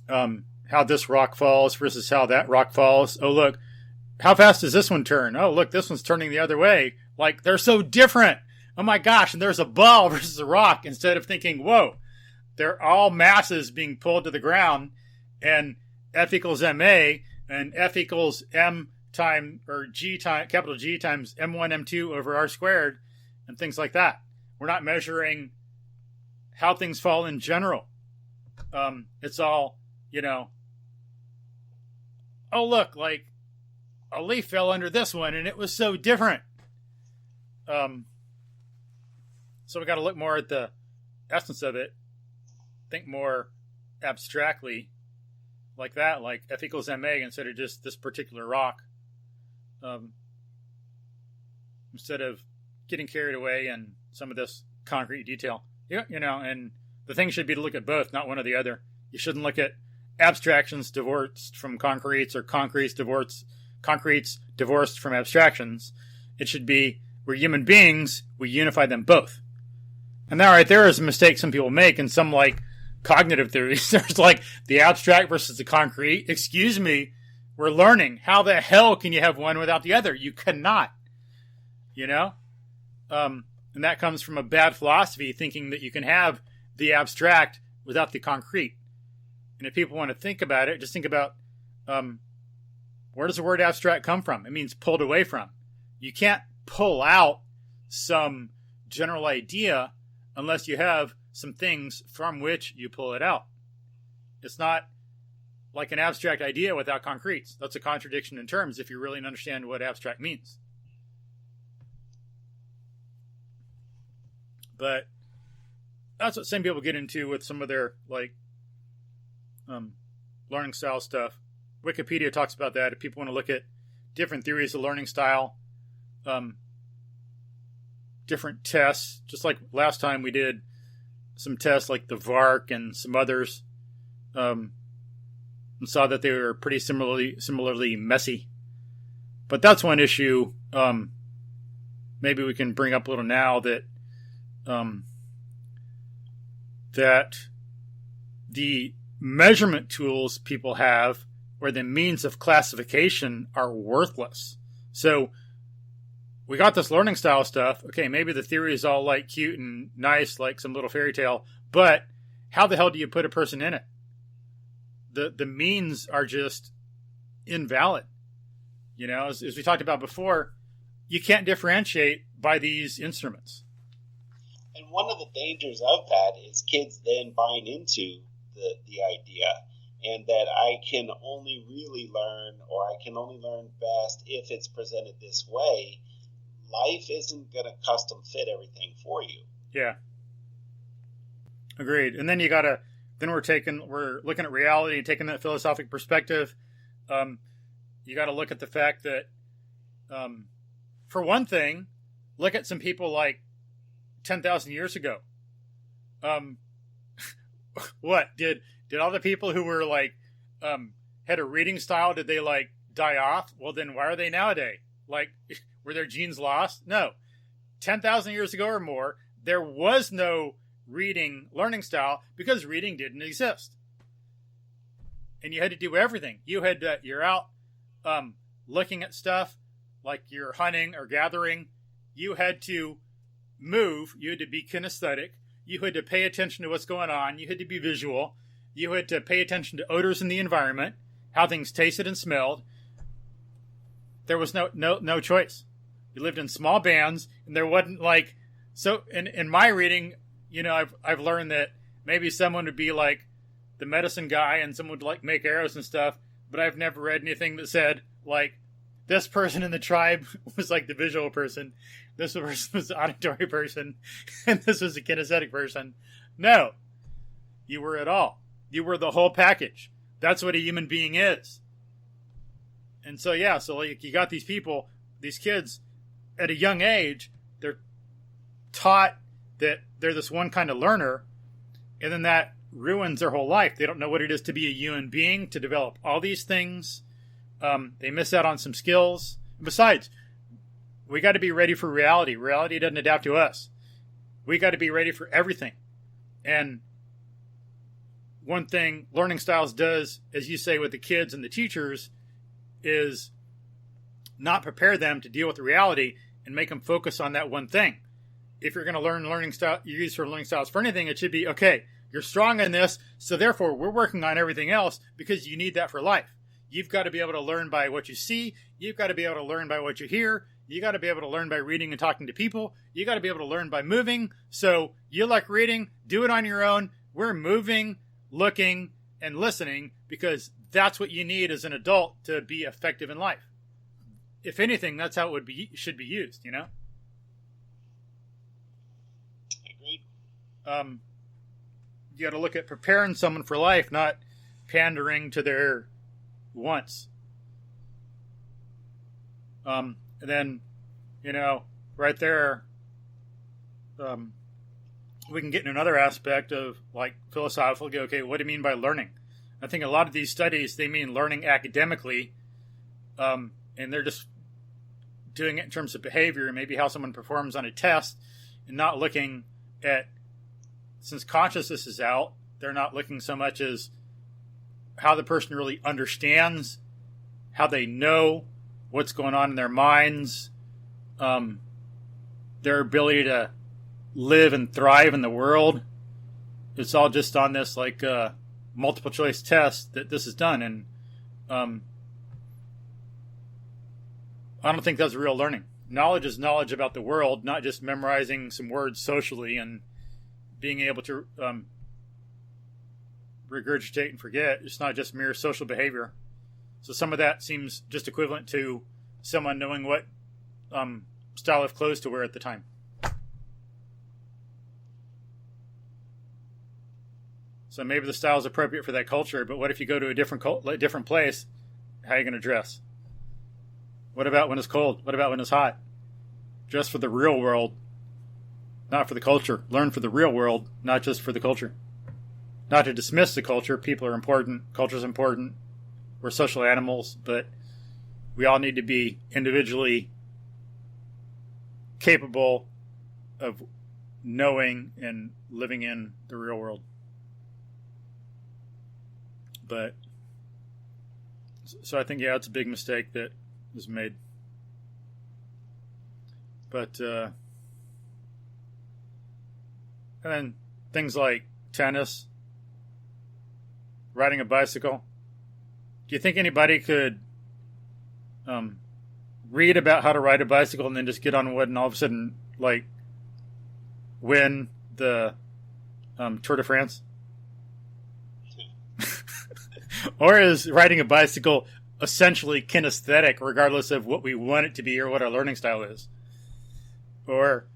how this rock falls versus how that rock falls. Oh, look, how fast does this one turn? Oh, look, this one's turning the other way. Like, they're so different. Oh my gosh, and there's a ball versus a rock, instead of thinking, whoa, they're all masses being pulled to the ground, and F equals MA, and F equals M time, or G time, capital G times M1, M2 over R squared, and things like that. We're not measuring how things fall in general. It's all, oh, look, like a leaf fell under this one and it was so different. So we got to look more at the essence of it, think more abstractly like that, like F equals ma instead of just this particular rock. Instead of getting carried away in some of this concrete detail. And the thing should be to look at both, not one or the other. You shouldn't look at abstractions divorced from concretes or concretes divorced from abstractions. It should be, we're human beings, we unify them both. And that right there is a mistake some people make in some like cognitive theories. There's like the abstract versus the concrete. Excuse me, we're learning. How the hell can you have one without the other? You cannot. And that comes from a bad philosophy, thinking that you can have the abstract without the concrete. And if people want to think about it, just think about where does the word abstract come from? It means pulled away from. You can't pull out some general idea unless you have some things from which you pull it out. It's not like an abstract idea without concretes. That's a contradiction in terms if you really understand what abstract means. But that's what some people get into with some of their like learning style stuff. Wikipedia talks about that. If people want to look at different theories of learning style, different tests, just like last time we did some tests like the VARC and some others, and saw that they were pretty similarly messy. But that's one issue maybe we can bring up a little now, that that the measurement tools people have or the means of classification are worthless. So we got this learning style stuff. Okay, maybe the theory is all like cute and nice, like some little fairy tale, but how the hell do you put a person in it? The means are just invalid. As we talked about before, you can't differentiate by these instruments. And one of the dangers of that is kids then buying into the idea, and that I can only really learn, or I can only learn best if it's presented this way. Life isn't going to custom fit everything for you. Yeah. Agreed. And then we're looking at reality and taking that philosophic perspective. You got to look at the fact that, for one thing, look at some people like 10,000 years ago. What did all the people who were like had a reading style, did they like die off? Well, then why are they nowadays? Like, were their genes lost? No. 10,000 years ago or more, there was no reading learning style because reading didn't exist. And you had to do everything. You're out looking at stuff like you're hunting or gathering. You had to move. You had to be kinesthetic. You had to pay attention to what's going on. You had to be visual. You had to pay attention to odors in the environment, how things tasted and smelled. There was no choice. You lived in small bands, and there wasn't like, so in my reading, I've learned that maybe someone would be like the medicine guy and someone would like make arrows and stuff, but I've never read anything that said like this person in the tribe was like the visual person, this person was the auditory person, and this was a kinesthetic person. No, you were it all. You were the whole package. That's what a human being is. And so, yeah, so like you got these people, these kids at a young age, they're taught that they're this one kind of learner, and then that ruins their whole life. They don't know what it is to be a human being, to develop all these things. They miss out on some skills. Besides, we got to be ready for reality. Reality doesn't adapt to us. We got to be ready for everything. And one thing learning styles does, as you say, with the kids and the teachers, is not prepare them to deal with the reality and make them focus on that one thing. If you're going to learn learning style, you use for learning styles for anything, it should be, okay, you're strong in this, so therefore we're working on everything else because you need that for life. You've got to be able to learn by what you see. You've got to be able to learn by what you hear. You got to be able to learn by reading and talking to people. You got to be able to learn by moving. So you like reading, do it on your own. We're moving, looking, and listening because that's what you need as an adult to be effective in life. if anything, that's how it should be used, you know? Agreed. You got to look at preparing someone for life, not pandering to their wants. And then, you know, right there, we can get into another aspect of like philosophically, okay, what do you mean by learning? I think a lot of these studies, they mean learning academically, and they're just doing it in terms of behavior and maybe how someone performs on a test, and not looking at, since consciousness is out, they're not looking so much as how the person really understands, how they know what's going on in their minds, their ability to live and thrive in the world. It's all just on this like multiple choice test that this is done, and I don't think that's real learning. Knowledge is knowledge about the world, not just memorizing some words socially and being able to regurgitate and forget. It's not just mere social behavior. So some of that seems just equivalent to someone knowing what style of clothes to wear at the time. So maybe the style is appropriate for that culture, but what if you go to a different place? How are you going to dress? What about when it's cold? What about when it's hot? Dress for the real world, not for the culture. Learn for the real world, not just for the culture. Not to dismiss the culture. People are important. Culture's important. We're social animals, but we all need to be individually capable of knowing and living in the real world. But so I think, yeah, it's a big mistake that was made. But and then things like tennis, riding a bicycle. Do you think anybody could read about how to ride a bicycle and then just get on wood and all of a sudden like win the Tour de France? Or is riding a bicycle essentially kinesthetic, regardless of what we want it to be or what our learning style is? Or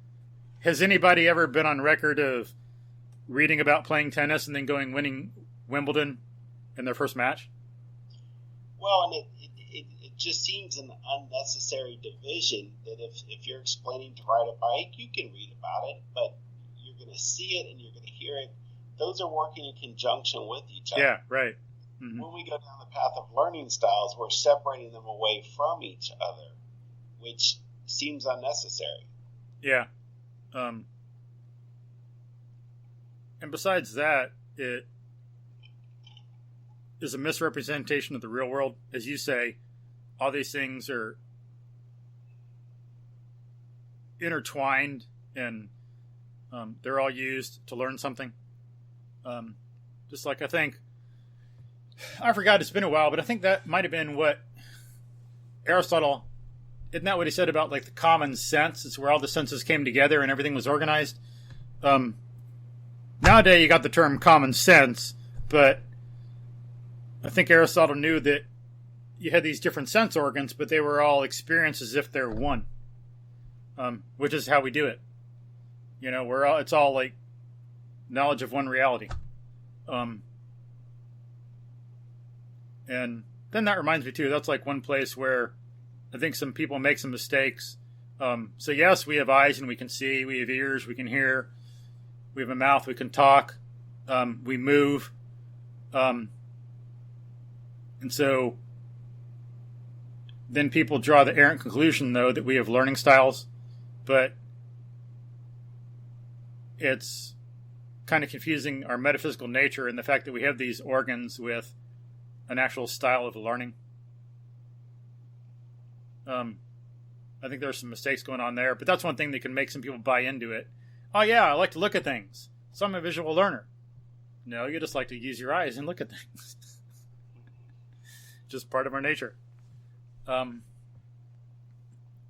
has anybody ever been on record of reading about playing tennis and then winning Wimbledon in their first match? Well, and it just seems an unnecessary division that if you're explaining to ride a bike, you can read about it, but you're going to see it and you're going to hear it. Those are working in conjunction with each other. Yeah, right. Mm-hmm. When we go down the path of learning styles, we're separating them away from each other, which seems unnecessary. Yeah. And besides that, it is a misrepresentation of the real world. As you say, all these things are intertwined and they're all used to learn something. Just like I forgot, it's been a while, but I think that might have been what Aristotle, isn't that what he said about like the common sense? It's where all the senses came together and everything was organized. Nowadays you got the term common sense, but I think Aristotle knew that you had these different sense organs, but they were all experienced as if they're one, which is how we do it. You know, it's all like knowledge of one reality. And then that reminds me too, that's like one place where I think some people make some mistakes. So yes, we have eyes and we can see, we have ears, we can hear, we have a mouth, we can talk, we move. And so then people draw the errant conclusion, though, that we have learning styles, but it's kind of confusing our metaphysical nature and the fact that we have these organs with an actual style of learning. I think there's some mistakes going on there, but that's one thing that can make some people buy into it. Oh yeah, I like to look at things, so I'm a visual learner. No, you just like to use your eyes and look at things. Just part of our nature. Then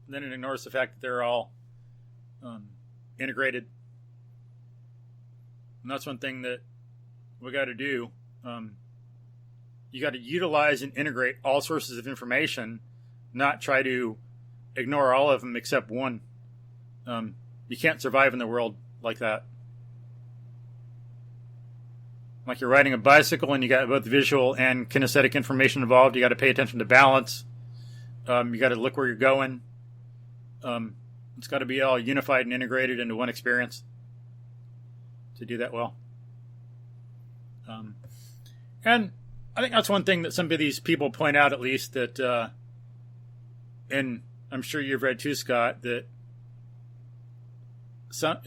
it ignores the fact that they're all integrated. And that's one thing that we got to do. You got to utilize and integrate all sources of information not try to ignore all of them except one. You can't survive in the world like that. Like you're riding a bicycle and you got both visual and kinesthetic information involved. You got to pay attention to balance. You got to look where you're going. It's got to be all unified and integrated into one experience to do that well. And I think that's one thing that some of these people point out, at least, that, and I'm sure you've read too, Scott, that some,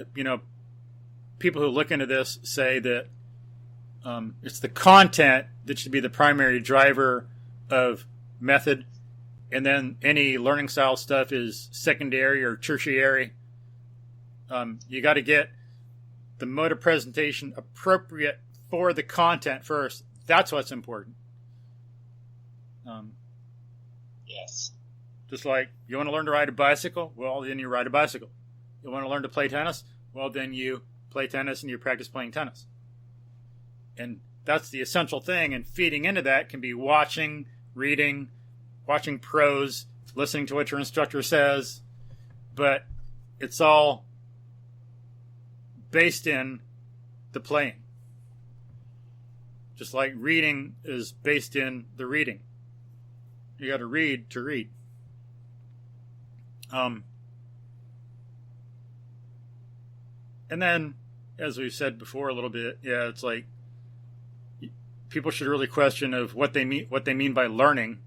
people who look into this say that it's the content that should be the primary driver of method, and then any learning style stuff is secondary or tertiary. You got to get the mode of presentation appropriate for the content first. That's what's important. Yes. Just like you want to learn to ride a bicycle, well, then you ride a bicycle. You want to learn to play tennis, well, then you play tennis and you practice playing tennis. And that's the essential thing. And feeding into that can be watching, reading, watching pros, listening to what your instructor says. But it's all based in the playing. Just like reading is based in the reading. You got to read to read. And then, as we've said before a little bit, yeah, it's like people should really question of what they mean by learning,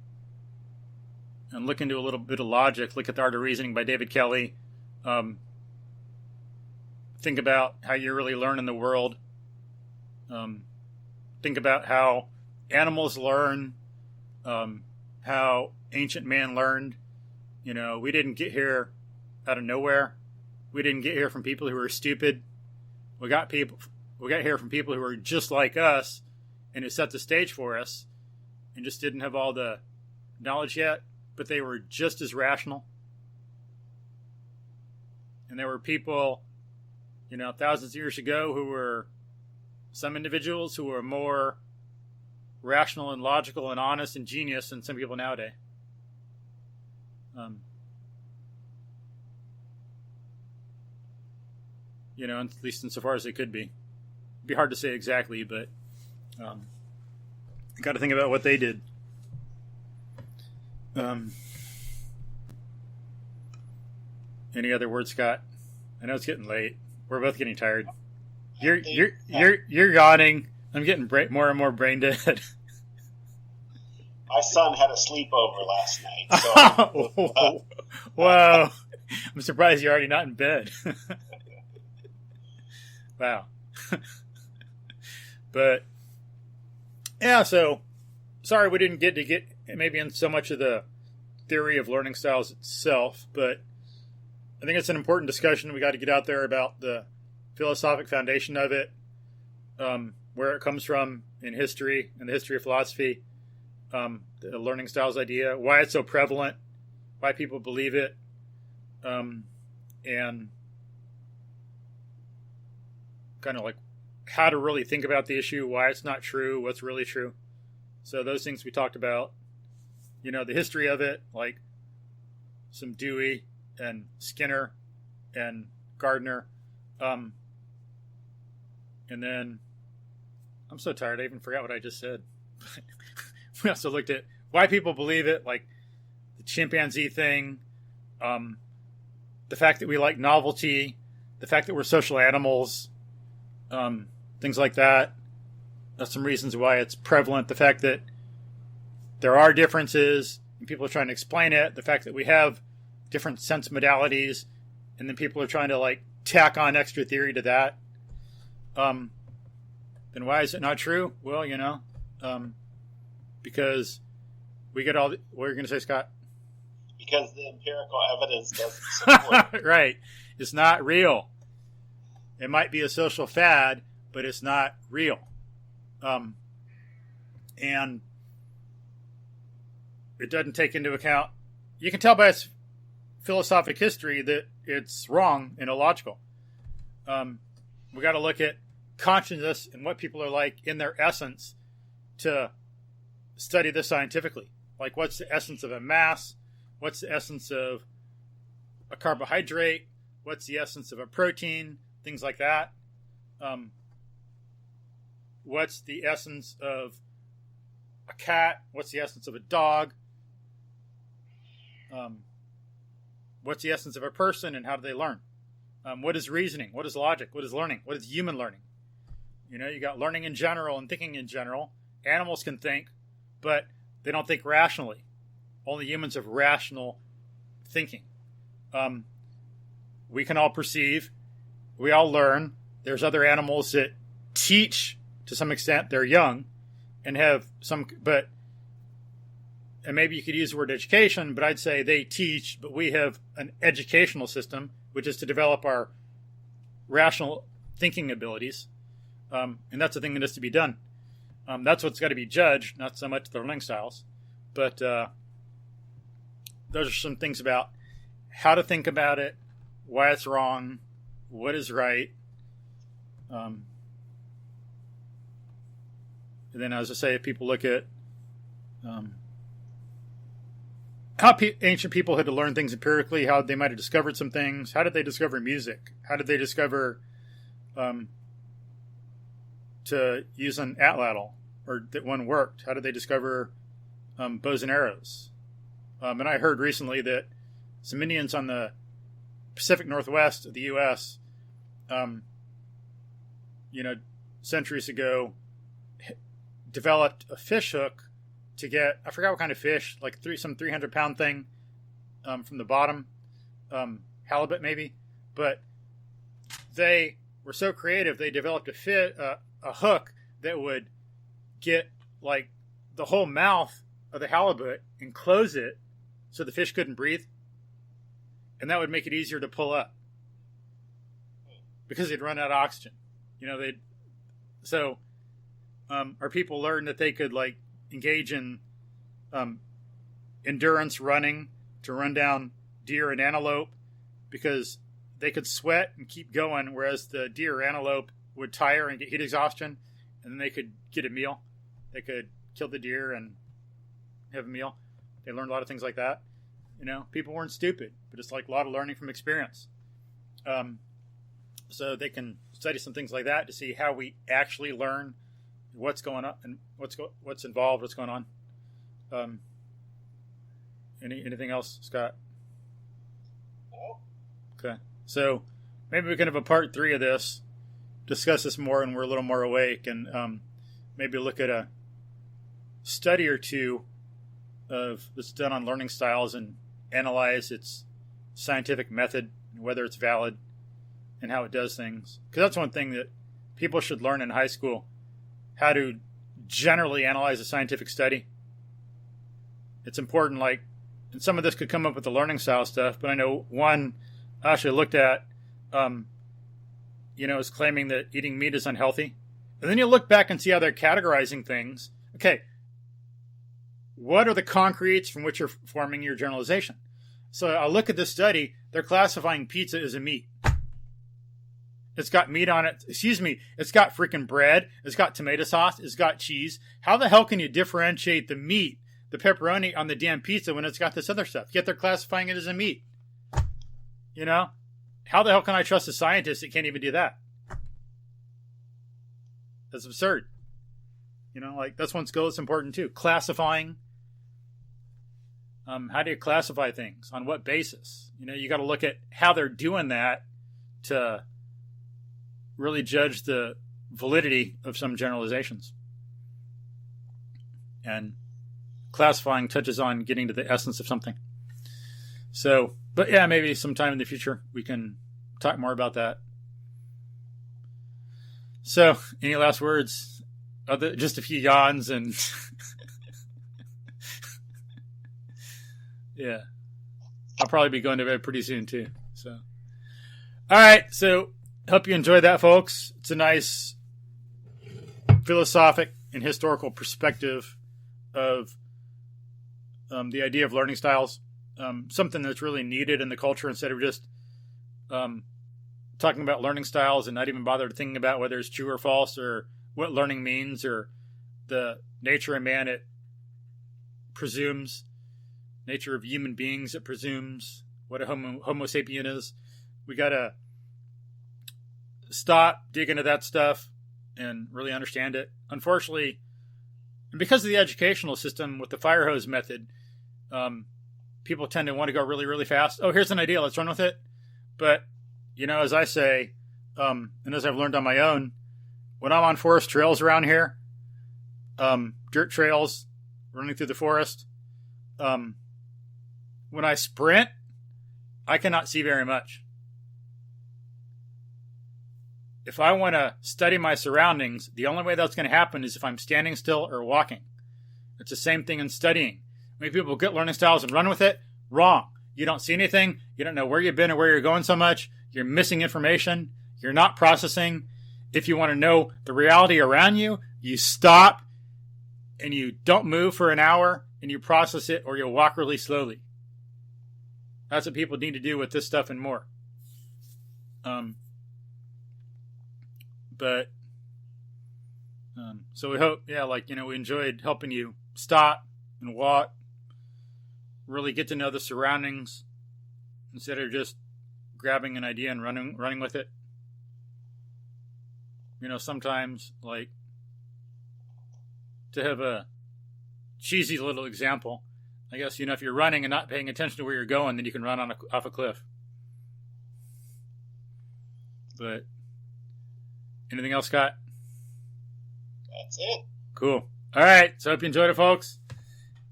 and look into a little bit of logic. Look at The Art of Reasoning by David Kelly. Think about how you really learn in the world. Think about how animals learn, how ancient man learned. We didn't get here out of nowhere. We didn't get here from people who were stupid. We got here from people who were just like us, and it set the stage for us, and just didn't have all the knowledge yet, but they were just as rational. And there were people, thousands of years ago who were some individuals who were more rational and logical and honest and genius than some people nowadays. At least insofar as they could be. It'd be hard to say exactly, but you got to think about what they did. Any other words, Scott? I know it's getting late. We're both getting tired. You're yawning. I'm getting more and more brain dead. My son had a sleepover last night. So Whoa. I'm surprised you're already not in bed. Wow. But, yeah, so, sorry we didn't get maybe in so much of the theory of learning styles itself, but I think it's an important discussion. We got to get out there about the philosophic foundation of it, where it comes from in history and the history of philosophy, the learning styles idea, why it's so prevalent, why people believe it, and kind of like how to really think about the issue, why it's not true, what's really true. So those things we talked about, the history of it, like some Dewey and Skinner and Gardner. And then I'm so tired I even forgot what I just said. We also looked at why people believe it, like the chimpanzee thing, the fact that we like novelty, the fact that we're social animals, things like that. That's some reasons why it's prevalent. The fact that there are differences and people are trying to explain it. The fact that we have different sense modalities and then people are trying to tack on extra theory to that. Then why is it not true? Well, because we get all what are you going to say, Scott? Because the empirical evidence doesn't support it. Right. It's not real. It might be a social fad, but it's not real. And it doesn't take into account, you can tell by its philosophic history that it's wrong and illogical. We got to look at consciousness and what people are like in their essence to study this scientifically. Like, what's the essence of a mass? What's the essence of a carbohydrate? What's the essence of a protein? Things like that. What's the essence of a cat? What's the essence of a dog? What's the essence of a person, and how do they learn? What is reasoning? What is logic? What is learning? What is human learning? You got learning in general and thinking in general. Animals can think, but they don't think rationally. Only humans have rational thinking. We can all perceive. We all learn. There's other animals that teach to some extent. They're young and have some, and maybe you could use the word education, but I'd say they teach, but we have an educational system, which is to develop our rational thinking abilities. And that's the thing that has to be done. That's what's got to be judged, not so much the learning styles. But those are some things about how to think about it, why it's wrong, what is right. And then, as I say, if people look at how ancient people had to learn things empirically, how they might have discovered some things. How did they discover music? How did they discover to use an atlatl, or that one worked? How did they discover bows and arrows? And I heard recently that some Indians on the Pacific Northwest of the U.S., centuries ago, developed a fish hook to get, I forgot what kind of fish, like some 300-pound thing from the bottom, halibut maybe. But they were so creative, they developed a hook that would get like the whole mouth of the halibut and close it so the fish couldn't breathe. And that would make it easier to pull up because they'd run out of oxygen. Our people learned that they could like engage in endurance running to run down deer and antelope because they could sweat and keep going, whereas the deer or antelope would tire and get heat exhaustion, and then they could get a meal. They could kill the deer and have a meal. They learned a lot of things like that. People weren't stupid, but it's like a lot of learning from experience. So they can study some things like that to see how we actually learn what's going on and what's involved, what's going on. Anything else, Scott? Okay. So maybe we can have a part 3 of this, discuss this more, and we're a little more awake, and maybe look at a study or two of that's done on learning styles and analyze its scientific method, whether it's valid, and how it does things. Because that's one thing that people should learn in high school, how to generally analyze a scientific study. It's important, and some of this could come up with the learning style stuff, but I know one I actually looked at, is claiming that eating meat is unhealthy. And then you look back and see how they're categorizing things. Okay, what are the concretes from which you're forming your generalization? So I look at this study, they're classifying pizza as a meat. It's got meat on it. It's got freaking bread. It's got tomato sauce. It's got cheese. How the hell can you differentiate the meat, the pepperoni on the damn pizza when it's got this other stuff? Yet they're classifying it as a meat. How the hell can I trust a scientist that can't even do that? That's absurd. That's one skill that's important too. Classifying. How do you classify things? On what basis? You got to look at how they're doing that to really judge the validity of some generalizations. And classifying touches on getting to the essence of something. So, but yeah, maybe sometime in the future we can talk more about that. So, any last words? Just a few yawns and yeah, I'll probably be going to bed pretty soon too. So, all right. So, hope you enjoyed that, folks. It's a nice philosophic and historical perspective of the idea of learning styles. Something that's really needed in the culture instead of just talking about learning styles and not even bother thinking about whether it's true or false or what learning means or the nature of man it presumes. nature of human beings. It presumes what a Homo sapien is. We got to stop, dig into that stuff, and really understand it. Unfortunately, and because of the educational system with the fire hose method, people tend to want to go really, really fast. Oh, here's an idea. Let's run with it. But, as I say, and as I've learned on my own, when I'm on forest trails around here, dirt trails, running through the forest, when I sprint, I cannot see very much. If I want to study my surroundings, the only way that's going to happen is if I'm standing still or walking. It's the same thing in studying. Many people get learning styles and run with it. Wrong. You don't see anything. You don't know where you've been or where you're going so much. You're missing information. You're not processing. If you want to know the reality around you, you stop and you don't move for an hour and you process it, or you'll walk really slowly. That's what people need to do with this stuff and more. So we hope, we enjoyed helping you stop and walk, really get to know the surroundings instead of just grabbing an idea and running with it. Sometimes, to have a cheesy little example, I guess, if you're running and not paying attention to where you're going, then you can run off a cliff. But anything else, Scott? That's it. Cool. All right. So I hope you enjoyed it, folks.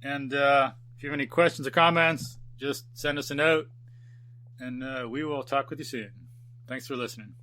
And if you have any questions or comments, just send us a note, and we will talk with you soon. Thanks for listening.